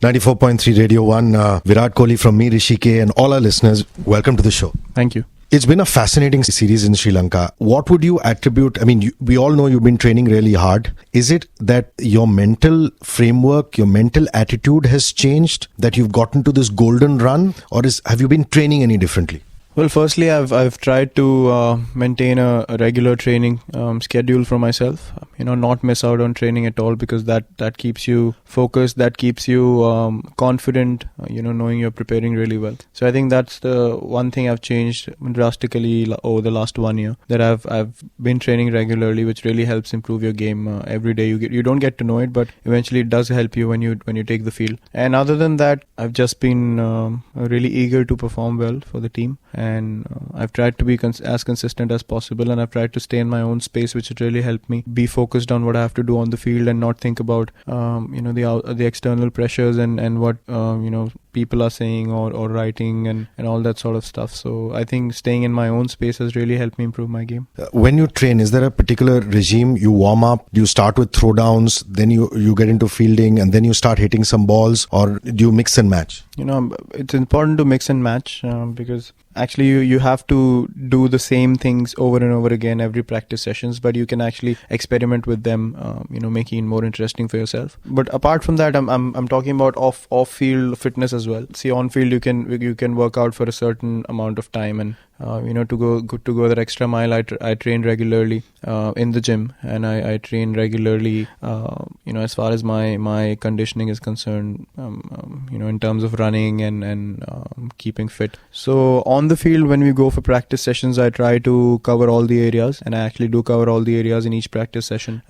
94.3 Radio 1, Virat Kohli from me, Hrishi, and all our listeners, welcome to the show. Thank you. It's been a fascinating series in Sri Lanka. What would you attribute? I mean, we all know you've been training really hard. Is it that your mental framework, your mental attitude has changed, that you've gotten to this golden run, or have you been training any differently? Well, firstly, I've tried to maintain a regular training schedule for myself. Not miss out on training at all, because that keeps you focused, that keeps you confident. Knowing you're preparing really well. So I think that's the one thing I've changed drastically over the last 1 year. That I've been training regularly, which really helps improve your game every day. You don't get to know it, but eventually it does help you when you take the field. And other than that, I've just been really eager to perform well for the team. And I've tried to be as consistent as possible, and I've tried to stay in my own space, which has really helped me be focused on what I have to do on the field and not think about the external pressures and what people are saying or writing and all that sort of stuff. So I think staying in my own space has really helped me improve my game. When you train, is there a particular regime? You warm up, do you start with throwdowns, then you get into fielding, and then you start hitting some balls, or do you mix and match? It's important to mix and match because actually you have to do the same things over and over again every practice sessions, but you can actually experiment with them, making it more interesting for yourself. But apart from that, I'm talking about off field fitness as well. See, on field you can work out for a certain amount of time, and to go that extra mile, I train regularly in the gym, and I train regularly as far as my conditioning is concerned, in terms of running and keeping fit. So on the field, when we go for practice sessions, I try to cover all the areas, and I actually do cover all the areas in each practice session,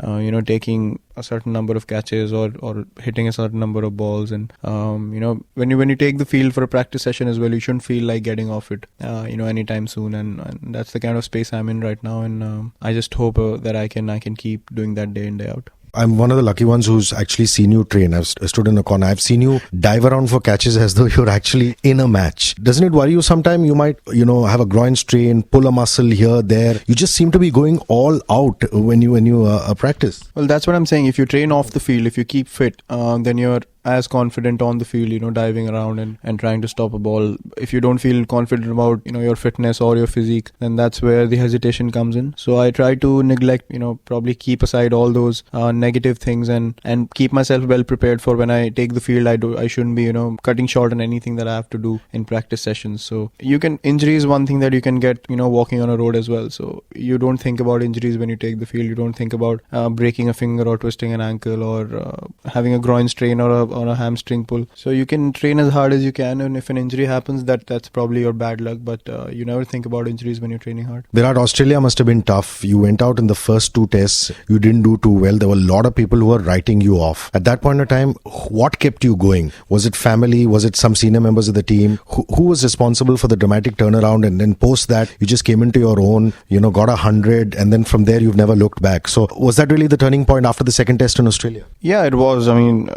taking a certain number of catches or hitting a certain number of balls. And when you take the field for a practice session as well, you shouldn't feel like getting off it anytime soon, and that's the kind of space I'm in right now, and I just hope that I can keep doing that day in, day out. I'm one of the lucky ones who's actually seen you train. I've stood in a corner. I've seen you dive around for catches as though you're actually in a match. Doesn't it worry you sometime? You might, have a groin strain, pull a muscle here, there. You just seem to be going all out when you practice. Well, that's what I'm saying. If you train off the field, if you keep fit, then you're as confident on the field, diving around and trying to stop a ball. If you don't feel confident about, your fitness or your physique, then that's where the hesitation comes in. So I try to neglect, probably keep aside all those negative things and keep myself well prepared for when I take the field. I shouldn't be, cutting short on anything that I have to do in practice sessions. So injury is one thing that you can get, walking on a road as well. So you don't think about injuries when you take the field. You don't think about breaking a finger or twisting an ankle or having a groin strain or a hamstring pull. So you can train as hard as you can, and if an injury happens, that's probably your bad luck, but you never think about injuries when you're training hard. Virat, Australia must have been tough. You went out in the first 2 tests, you didn't do too well. There were a lot of people who were writing you off. At that point in time, what kept you going? Was it family? Was it some senior members of the team? Who was responsible for the dramatic turnaround? And then post that, you just came into your own, got 100, and then from there you've never looked back. So was that really the turning point after the second test in Australia? Yeah, it was. I mean,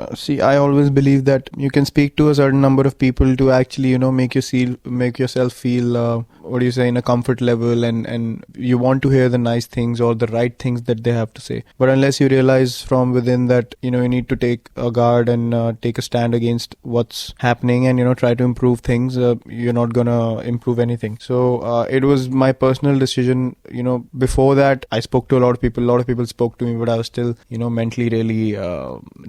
I always believe that you can speak to a certain number of people to actually make yourself feel in a comfort level, and you want to hear the nice things or the right things that they have to say. But unless you realize from within that you need to take a guard and take a stand against what's happening and try to improve things, you're not gonna improve anything. So it was my personal decision. Before that, I spoke to a lot of people spoke to me, but I was still mentally really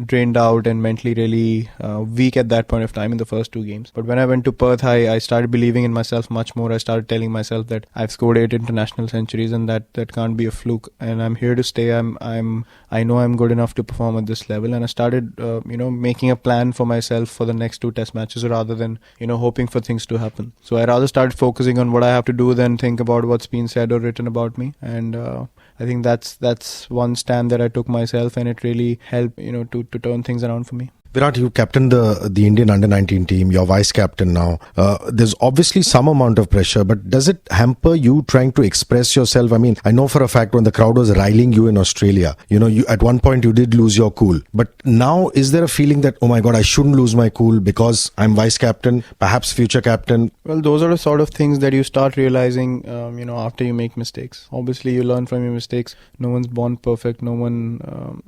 drained out and mentally really weak at that point of time in the first 2 games. But when I went to Perth, I started believing in myself much more. I started telling myself that I've scored 8 international centuries, and that can't be a fluke, and I'm here to stay. I know I'm good enough to perform at this level, and I started making a plan for myself for the next 2 test matches rather than hoping for things to happen. So I rather started focusing on what I have to do than think about what's been said or written about me, and I think that's one stand that I took myself, and it really helped to turn things around for me. Virat, you captained the Indian under-19 team. You're vice captain now. There's obviously some amount of pressure, but does it hamper you trying to express yourself? I mean, I know for a fact when the crowd was riling you in Australia, you at one point you did lose your cool. But now, is there a feeling that, oh my God, I shouldn't lose my cool because I'm vice captain, perhaps future captain? Well, those are the sort of things that you start realizing, after you make mistakes. Obviously, you learn from your mistakes. No one's born perfect. No one,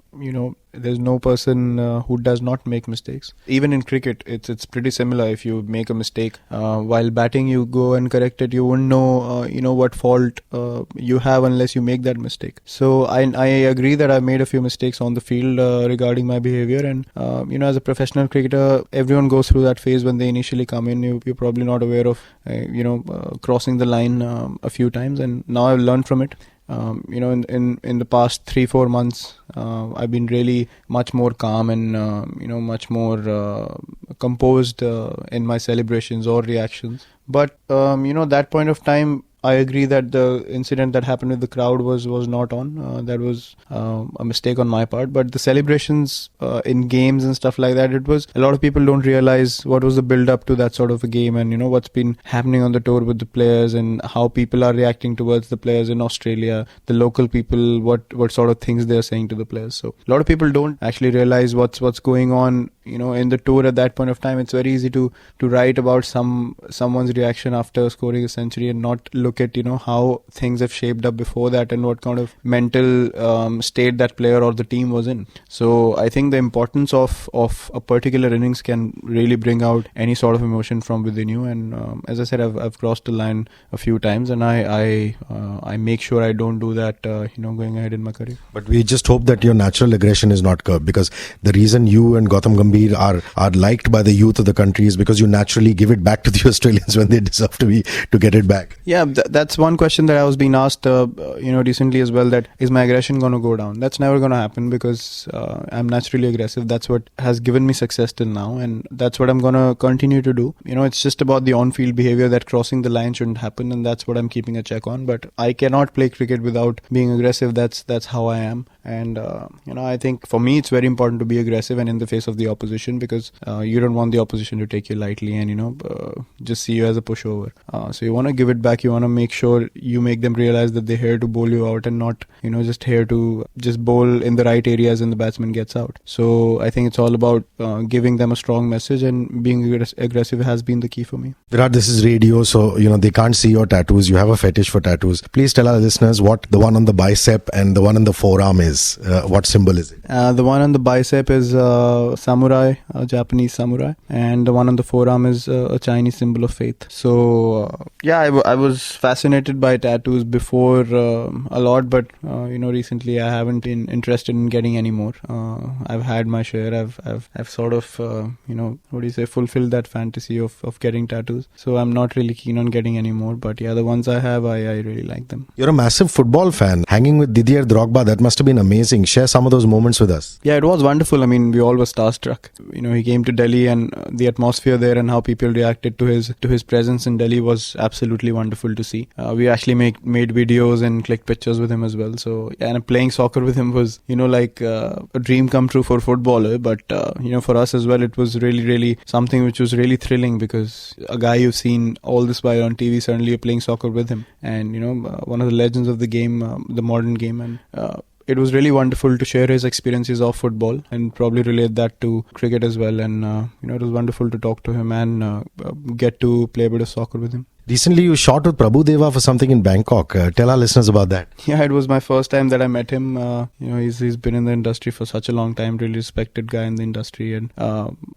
there's no person who does not make mistakes. Even in cricket, it's pretty similar. If you make a mistake while batting, you go and correct it. You wouldn't know what fault you have unless you make that mistake. So I agree that I made a few mistakes on the field regarding my behavior, and as a professional cricketer, everyone goes through that phase when they initially come in. You're probably not aware of crossing the line a few times, and now I've learned from it. In the past 3-4 months, I've been really much more calm and much more composed in my celebrations or reactions. But that point of time, I agree that the incident that happened with the crowd was not on. That was a mistake on my part. But the celebrations in games and stuff like that, it was, a lot of people don't realize what was the build up to that sort of a game, and what's been happening on the tour with the players and how people are reacting towards the players in Australia, the local people, what sort of things they're saying to the players. So a lot of people don't actually realize what's going on in the tour at that point of time. It's very easy to write about someone's reaction after scoring a century and not look at how things have shaped up before that and what kind of mental state that player or the team was in. So I think the importance of a particular innings can really bring out any sort of emotion from within you. And as I said, I've crossed the line a few times, and I make sure I don't do that going ahead in my career. But we just hope that your natural aggression is not curbed, because the reason you and Gautam Gambhir are liked by the youth of the country is because you naturally give it back to the Australians when they deserve to get it back. Yeah, that's one question that I was being asked recently as well, that is my aggression going to go down? That's never going to happen, because I'm naturally aggressive. That's what has given me success till now, and that's what I'm going to continue to do. It's just about the on-field behavior, that crossing the line shouldn't happen, and that's what I'm keeping a check on. But I cannot play cricket without being aggressive. That's how I am. And I think for me it's very important to be aggressive and in the face of the opposition, because you don't want the opposition to take you lightly and just see you as a pushover. So you want to give it back. You want to make sure you make them realize that they're here to bowl you out and not just here to just bowl in the right areas and the batsman gets out. So I think it's all about giving them a strong message, and being aggressive has been the key for me. Virat, this is radio, so they can't see your tattoos. You have a fetish for tattoos. Please tell our listeners what the one on the bicep and the one on the forearm is. What symbol is it? The one on the bicep is samurai, a Japanese samurai, and the one on the forearm is a Chinese symbol of faith. So I was fascinated by tattoos before a lot, but recently I haven't been interested in getting any more. I've had my share. I've sort of fulfilled that fantasy of getting tattoos. So I'm not really keen on getting any more. But yeah, the ones I have, I really like them. You're a massive football fan. Hanging with Didier Drogba, that must have been amazing. Share some of those moments with us. Yeah, it was wonderful. I mean, we all were starstruck. He came to Delhi, and the atmosphere there and how people reacted to his presence in Delhi was absolutely wonderful to see. We actually made videos and clicked pictures with him as well. So and playing soccer with him was like a dream come true for a footballer. But for us as well, it was really, really something which was really thrilling, because a guy you've seen all this while on TV, suddenly you're playing soccer with him, and one of the legends of the game, the modern game, and it was really wonderful to share his experiences of football and probably relate that to cricket as well. And it was wonderful to talk to him and get to play a bit of soccer with him. Recently, you shot with Prabhu Deva for something in Bangkok. Tell our listeners about that. Yeah, it was my first time that I met him. He's been in the industry for such a long time, really respected guy in the industry. And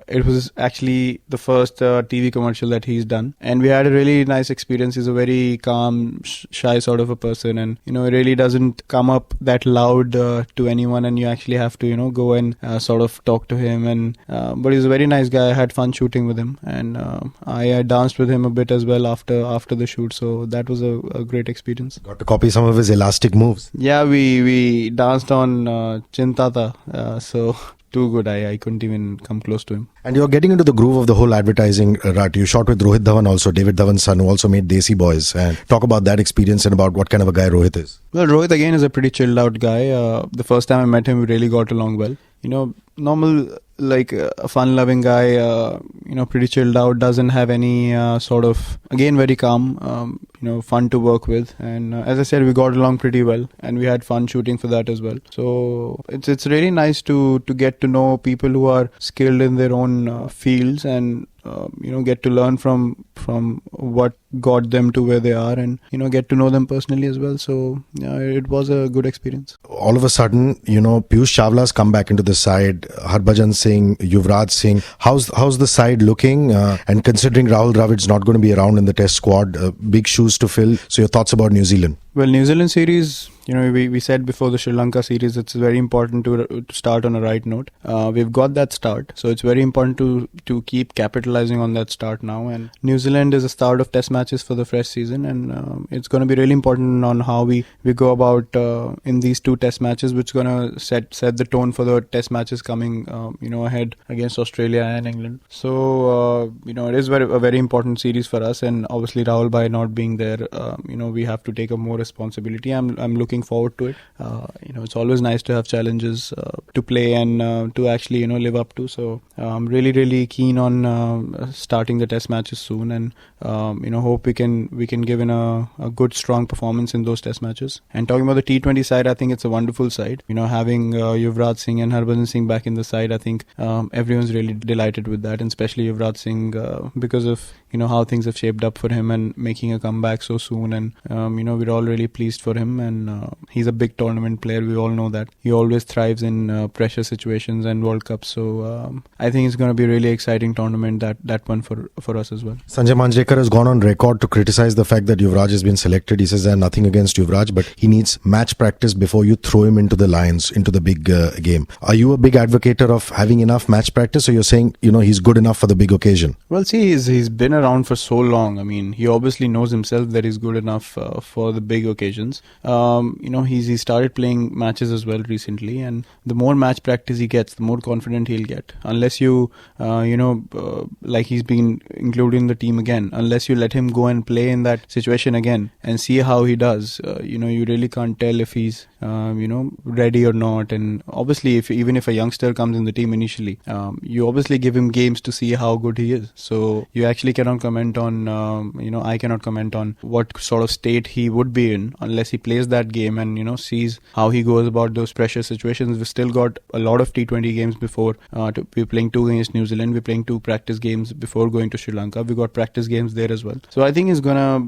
it was actually the first TV commercial that he's done. And we had a really nice experience. He's a very calm, shy sort of a person. And, it really doesn't come up that loud to anyone. And you actually have to, go and sort of talk to him. And but he's a very nice guy. I had fun shooting with him. And I danced with him a bit as well after the shoot, so that was a great experience. Got to copy some of his elastic moves. Yeah, we danced on Chintata, so too good. I couldn't even come close to him. And you're getting into the groove of the whole advertising rut. You shot with Rohit Dhawan also, David Dhawan's son, who also made Desi Boys. And talk about that experience and about what kind of a guy Rohit is. Well, Rohit again is a pretty chilled out guy. The first time I met him, we really got along well. normal, like a fun-loving guy, pretty chilled out, doesn't have any sort of, again, very calm, fun to work with. And as I said, we got along pretty well, and we had fun shooting for that as well. So it's really nice to get to know people who are skilled in their own fields, and get to learn from what got them to where they are, and get to know them personally as well. So it was a good experience. All of a sudden, Piyush Chawla's come back into the side, Harbhajan Singh, Yuvraj Singh. How's the side looking? And considering Rahul Dravid's not going to be around in the Test squad, big shoes to fill. So your thoughts about New Zealand? Well, New Zealand series, we said before the Sri Lanka series, it's very important to start on a right note. We've got that start, so it's very important to keep capitalizing on that start now. And New Zealand is a start of Test matches for the fresh season, and it's going to be really important on how we go about in these 2 Test matches, which is going to set the tone for the Test matches coming ahead against Australia and England. So it is a very important series for us, and obviously Rahul Bhai not being there, we have to take a more responsibility. I'm looking forward to it. It's always nice to have challenges to play and to actually live up to. So I'm really, really keen on starting the Test matches soon, and hope we can give in a good, strong performance in those Test matches. And talking about the T20 side, I think it's a wonderful side. Having Yuvraj Singh and Harbhajan Singh back in the side, I think everyone's really delighted with that, and especially Yuvraj Singh because of how things have shaped up for him and making a comeback so soon. And we're all really pleased for him, and he's a big tournament player. We all know that he always thrives in pressure situations and World Cups. So I think it's going to be a really exciting tournament, that one for us as well. Sanjay Manjrekar has gone on record to criticize the fact that Yuvraj has been selected. He says nothing against Yuvraj, but he needs match practice before you throw him into the Lions, into the big game. Are you a big advocate of having enough match practice, or you're saying he's good enough for the big occasion? Well, see, he's been around for so long. I mean, he obviously knows himself that he's good enough for the big occasions. He started playing matches as well recently, and the more match practice he gets, the more confident he'll get. Unless you, like he's been included in the team again, unless you let him go and play in that situation again and see how he does, you really can't tell if he's, ready or not. And obviously, even if a youngster comes in the team initially, you obviously give him games to see how good he is. So you actually cannot comment on, I cannot comment on what sort of state he would be in unless he plays that game and, sees how he goes about those pressure situations. We've still got a lot of T20 games before. We're playing 2 against New Zealand. We're playing 2 practice games before going to Sri Lanka. We got practice games there as well. So I think he's gonna,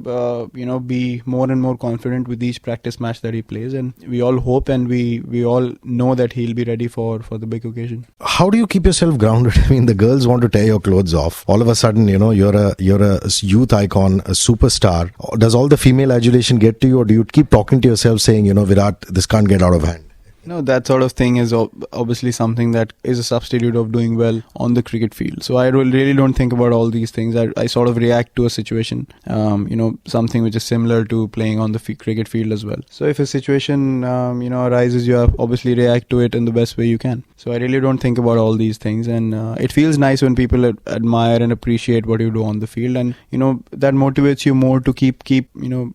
be more and more confident with each practice match that he plays, and we all hope and we all know that he'll be ready for the big occasion. How do you keep yourself grounded? I mean, the girls want to tear your clothes off. All of a sudden, you're a youth icon, a superstar. Does all the female adulation get to you, or do you keep talking to yourself saying, Virat, this can't get out of hand? No, that sort of thing is obviously something that is a substitute of doing well on the cricket field. So I really don't think about all these things. I sort of react to a situation, something which is similar to playing on the cricket field as well. So if a situation, arises, you obviously react to it in the best way you can. So I really don't think about all these things, and it feels nice when people admire and appreciate what you do on the field, and that motivates you more to keep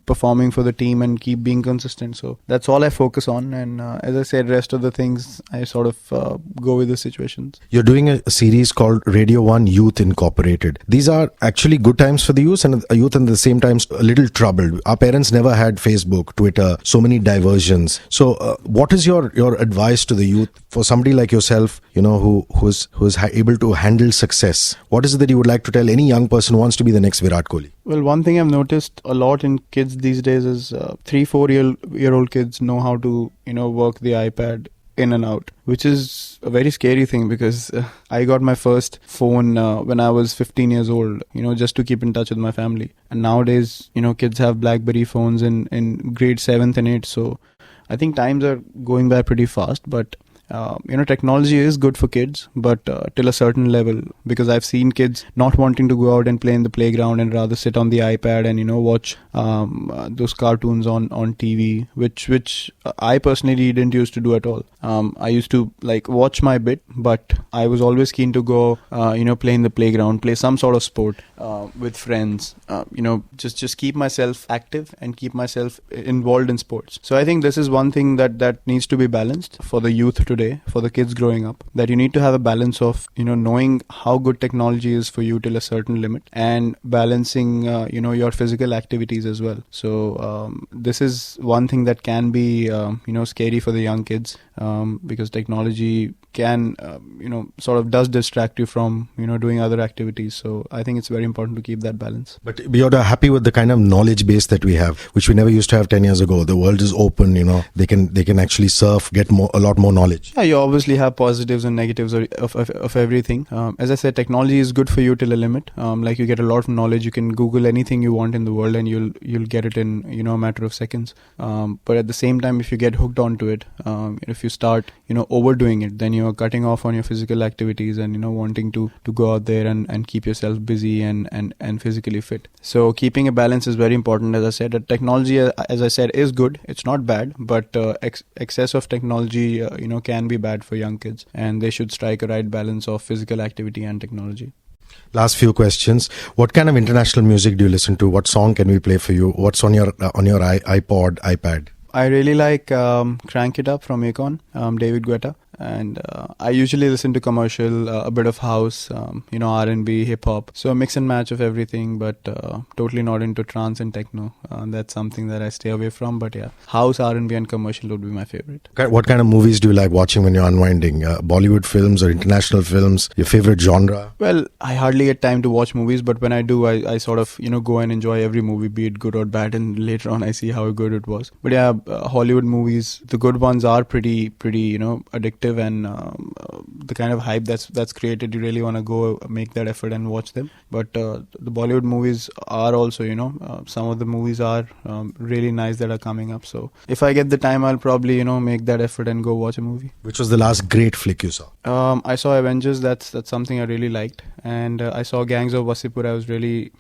performing for the team and keep being consistent. So that's all I focus on, and as I said, rest of the things I sort of go with the situations. You're doing a series called Radio 1 Youth Incorporated. These are actually good times for the youth, and at the same time a little troubled. Our parents never had Facebook, Twitter, so many diversions. So what is your advice to the youth, for somebody like yourself, who's able to handle success? What is it that you would like to tell any young person who wants to be the next Virat Kohli? Well, one thing I've noticed a lot in kids these days is 3-4-year-old kids know how to work the iPad in and out, which is a very scary thing, because I got my first phone when I was 15 years old, just to keep in touch with my family. And nowadays, kids have BlackBerry phones in grade 7th and 8th. So I think times are going by pretty fast, but technology is good for kids, but till a certain level, because I've seen kids not wanting to go out and play in the playground and rather sit on the iPad and watch those cartoons on TV, which I personally didn't used to do at all. I used to watch my bit, but I was always keen to go play in the playground, play some sort of sport with friends, just keep myself active and keep myself involved in sports. So I think this is one thing that needs to be balanced for the youth today. today for the kids growing up, that you need to have a balance of, knowing how good technology is for you till a certain limit, and balancing, your physical activities as well. So this is one thing that can be, scary for the young kids, because technology can, sort of does distract you from, doing other activities. So I think it's very important to keep that balance. But you're happy with the kind of knowledge base that we have, which we never used to have 10 years ago. The world is open, they can actually surf, get a lot more knowledge. Yeah, you obviously have positives and negatives of everything. As I said, technology is good for you till a limit. Like, you get a lot of knowledge. You can Google anything you want in the world and you'll get it in, a matter of seconds. But at the same time, if you get hooked onto it, if you start, overdoing it, then you're cutting off on your physical activities and, wanting to go out there and keep yourself busy and physically fit. So keeping a balance is very important. As I said, technology, as I said, is good. It's not bad, but excess of technology, can be bad for young kids, and they should strike a right balance of physical activity and technology. Last few questions. What kind of international music do you listen to? What song can we play for you? What's on your iPod, iPad? I really like Crank It Up from Akon, David Guetta. And I usually listen to commercial, a bit of house, R&B, hip hop. So a mix and match of everything, but totally not into trance and techno. That's something that I stay away from. But yeah, house, R&B and commercial would be my favorite. What kind of movies do you like watching when you're unwinding? Bollywood films or international films? Your favorite genre? Well, I hardly get time to watch movies, but when I do, I sort of, go and enjoy every movie, be it good or bad. And later on, I see how good it was. But yeah, Hollywood movies, the good ones are pretty, addictive. And the kind of hype that's created, you really want to go make that effort and watch them. But the Bollywood movies are also, some of the movies are really nice that are coming up. So if I get the time, I'll probably, make that effort and go watch a movie. Which was the last great flick you saw? I saw Avengers. That's something I really liked. And I saw Gangs of Wasseypur. I was really,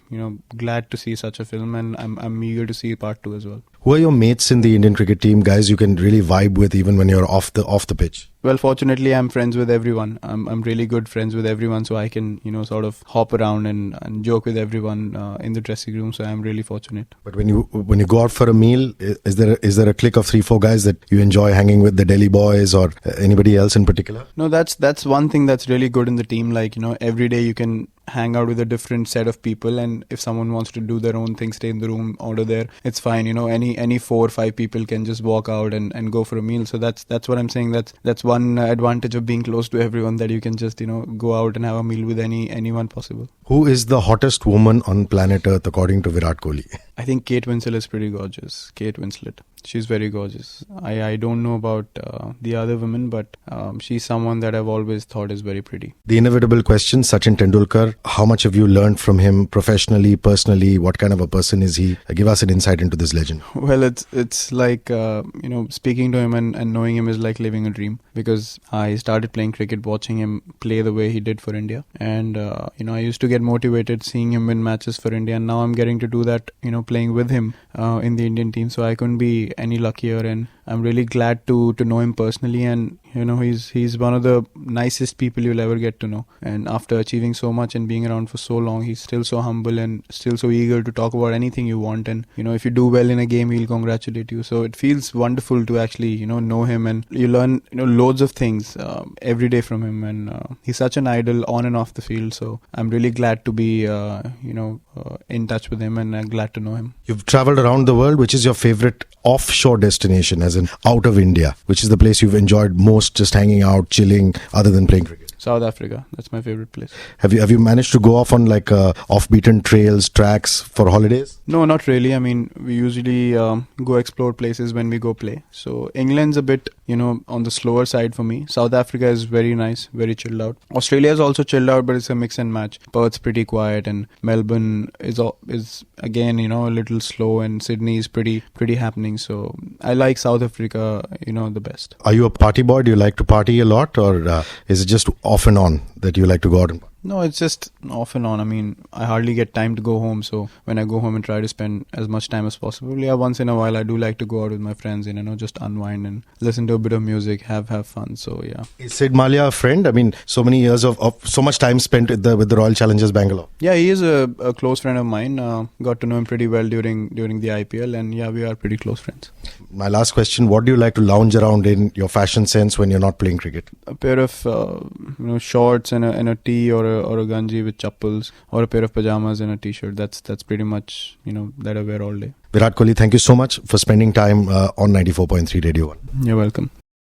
glad to see such a film, and I'm eager to see part 2 as well. Who are your mates in the Indian cricket team, guys you can really vibe with even when you're off the pitch? Well, fortunately, I'm friends with everyone. I'm really good friends with everyone, so I can, sort of hop around and joke with everyone in the dressing room. So I'm really fortunate. But when you go out for a meal, is there a clique of 3-4 guys that you enjoy hanging with, the Delhi boys or anybody else in particular? No, that's one thing that's really good in the team. Like, every day you can hang out with a different set of people, and if someone wants to do their own thing, stay in the room, order there, it's fine. Any 4 or 5 people can just walk out and go for a meal. So that's what I'm saying. That's one advantage of being close to everyone, that you can just go out and have a meal with anyone possible. Who is the hottest woman on planet Earth according to Virat Kohli? I think Kate Winslet is pretty gorgeous. Kate Winslet. She's very gorgeous. I don't know about the other women, but she's someone that I've always thought is very pretty. The inevitable question, Sachin Tendulkar. How much have you learned from him professionally, personally? What kind of a person is he? Give us an insight into this legend. Well, it's like, speaking to him and knowing him is like living a dream, because I started playing cricket watching him play the way he did for India. And, I used to get motivated seeing him win matches for India. And now I'm getting to do that, playing with him in the Indian team. So I couldn't be any luckier, and I'm really glad to know him personally. And he's one of the nicest people you'll ever get to know. And after achieving so much and being around for so long, he's still so humble and still so eager to talk about anything you want. And if you do well in a game, he'll congratulate you. So it feels wonderful to actually know him, and you learn loads of things every day from him. And he's such an idol on and off the field. So I'm really glad to be in touch with him, and glad to know him. You've traveled around the world. Which is your favorite offshore destination, as in out of India? Which is the place you've enjoyed most, just hanging out, chilling, other than playing cricket? South Africa. That's my favorite place. Have you managed to go off on like off-beaten trails, tracks for holidays? No, not really. I mean, we usually go explore places when we go play. So England's a bit, on the slower side for me. South Africa is very nice, very chilled out. Australia is also chilled out, but it's a mix and match. Perth's pretty quiet, and Melbourne is again, a little slow, and Sydney is pretty happening. So I like South Africa, the best. Are you a party boy? Do you like to party a lot, or is it just off and on that you like to go out and party? No, it's just off and on. I mean, I hardly get time to go home, so when I go home and try to spend as much time as possible, yeah, once in a while I do like to go out with my friends and just unwind and listen to a bit of music, have fun. So yeah. Is Sid Malia a friend? I mean, so many years of so much time spent with the Royal Challengers Bangalore. Yeah, he is a close friend of mine. Got to know him pretty well during the IPL, and yeah, we are pretty close friends. My last question: what do you like to lounge around in your fashion sense when you're not playing cricket? A pair of shorts and a tee or a ganji with chappals, or a pair of pajamas and a t-shirt. That's pretty much that I wear all day. Virat Kohli, thank you so much for spending time on 94.3 Radio 1. You're welcome.